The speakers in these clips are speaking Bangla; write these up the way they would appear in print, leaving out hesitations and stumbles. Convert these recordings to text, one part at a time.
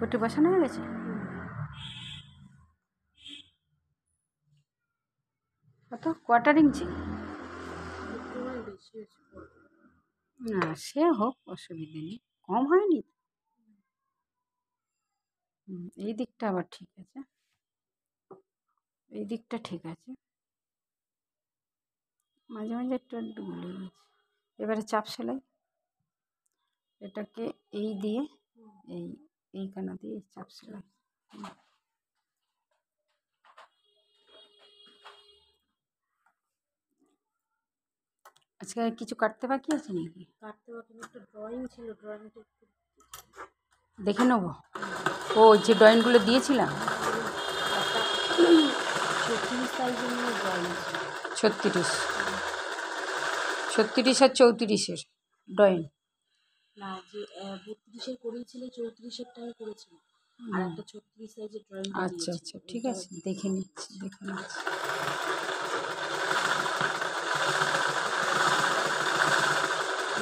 পট্টি বসানো হয়ে গেছে? কত, কোয়ার্টার ইঞ্চি? না সে হোক, অসুবিধে নেই, কম হয়নি। এই দিকটা আবার ঠিক আছে, এই দিকটা ঠিক আছে, মাঝে মাঝে একটু একটু গুলে গেছে। এবারে চাপ সেলাই, এটাকে এই দিয়ে এই কানা দিয়ে চাপ সেলাই। আজকে আর কিছু কাটতে বাকি আছে নাকি? কাটতে বাকি একটা ড্রয়িং ছিল, ড্রয়িংটা দেখে নেবো। ও যে ড্রয়িংগুলো দিয়েছিলাম 36 সাইজের নিয়ে ড্রয়িং ছিল। 36 আর 34-এর ড্রয়িং? না, যে 32-এর করিয়েছিলে, 34-এরটাই করেছিল, আর একটা 36 সাইজের ড্রয়িং। আচ্ছা আচ্ছা, ঠিক আছে, দেখে নিচ্ছি।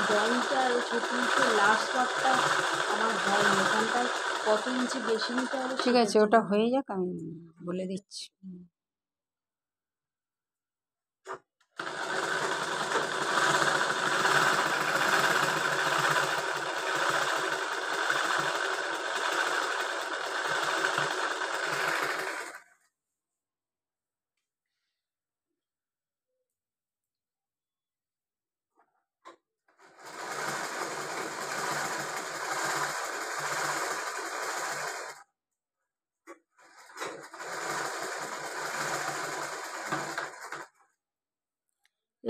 ড্রয়িংটা 36-এর লাস্ট পার্টটা আমার হয়নি, এখানটায় কত ইঞ্চি বেশি নিতে হবে। ঠিক আছে, ওটা হয়ে যাক, আমি বলে দিচ্ছি।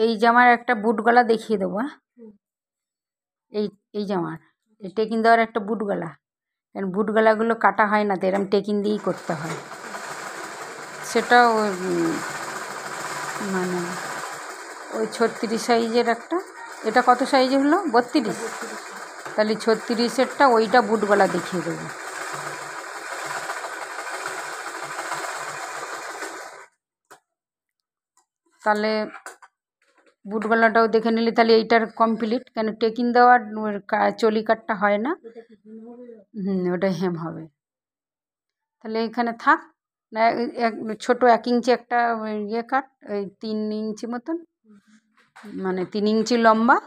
এই জামার একটা বুট গলা দেখিয়ে দেবো। হ্যাঁ, এই জামার এই টেকিন দেওয়ার একটা বুট গলা, কারণ বুট গলাগুলো কাটা হয় না তো, এরম টেকিন দিয়েই করতে হয়। সেটাও মানে ওই 36 সাইজের একটা, এটা কত সাইজে হলো? 32। তাহলে 36-এরটা ওইটা বুট গলা দেখিয়ে দেবো। তাহলে বুট গলাটাও দেখে নিলে তাহলে এইটার কমপ্লিট, কেন টেকিন দেওয়ার চলি কাটটা হয় না। ওটা হেম হবে। তাহলে এখানে থাক না, ছোটো 1 ইঞ্চি একটা ইয়ে কাট, ওই 3 ইঞ্চি মতন, মানে 3 ইঞ্চি লম্বা,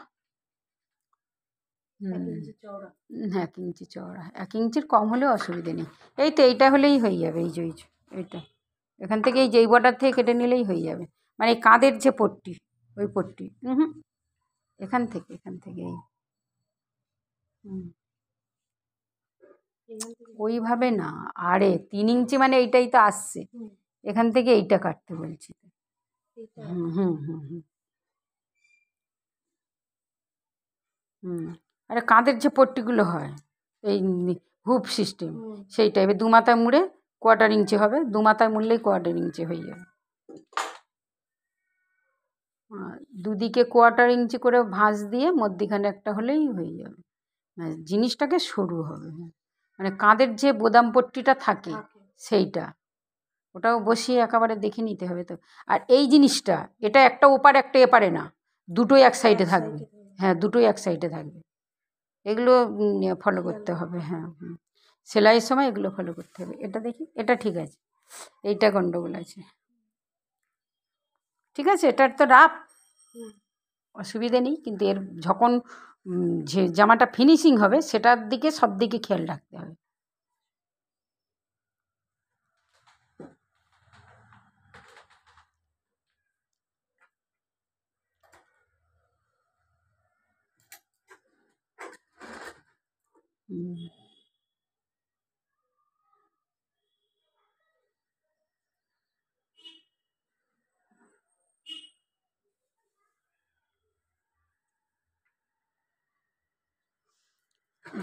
1 ইঞ্চি চওড়া। 1 ইঞ্চির কম হলেও অসুবিধে নেই। এই তো এইটা হলেই হয়ে যাবে। এই যে এইটা এখান থেকে এই যেই বর্ডার থেকে কেটে নিলেই হয়ে যাবে, মানে এই কাঁধের যে পট্টি, ওই পট্টি এখান থেকে এই ওইভাবে না, আরে 3 ইঞ্চি মানে এইটাই তো আসছে, এখান থেকে এইটা কাটতে বলছি। আরে কাঁধের যে পট্টিগুলো হয় এই হুপ সিস্টেম, সেই টাইপের 2 মাথায় মুড়ে 1/4 ইঞ্চি হবে, 2 মাথায় মুড়লেই 1/4 ইঞ্চি হয়ে যাবে। দুদিকে 1/4 ইঞ্চি করে ভাঁজ দিয়ে মধ্যিখানে একটা হলেই হয়ে যাবে। জিনিসটাকে সরু হবে, মানে কাঁধের যে বোদাম পট্টিটা থাকে সেইটা, ওটাও বসিয়ে একেবারে দেখে নিতে হবে তো। আর এই জিনিসটা, এটা একটা ওপার একটা এপারে না, দুটোই এক সাইডে থাকবে। হ্যাঁ, দুটোই এক সাইডে থাকবে। এগুলো ফলো করতে হবে। হ্যাঁ, সেলাইয়ের সময় এগুলো ফলো করতে হবে। এটা দেখি, এটা ঠিক আছে, এইটা গন্ডগোল আছে। ঠিক আছে, এটার তো রাফ, অসুবিধে নেই, কিন্তু এর যখন যে জামাটা ফিনিশিং হবে সেটার দিকে সব দিকে খেয়াল রাখতে হবে।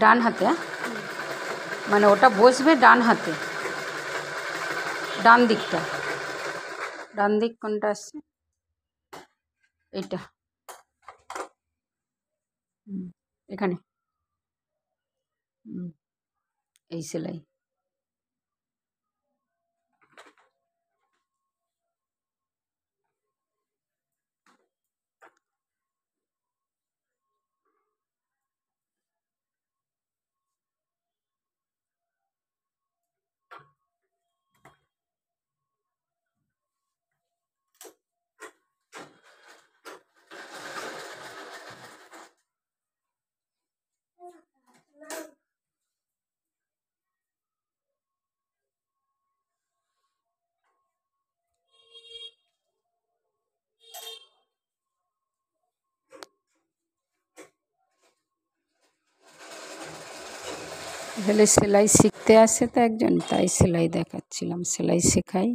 ডান হাতে, মানে ওটা বসবে ডান হাতে, ডান দিকটা। ডান দিক কোনটা আসছে? এইটা, এখানে এই সেলাই। আসলে সেলাই শিখতে আসে তো একজন, তাই সেলাই দেখাচ্ছিলাম, সেলাই শেখাই।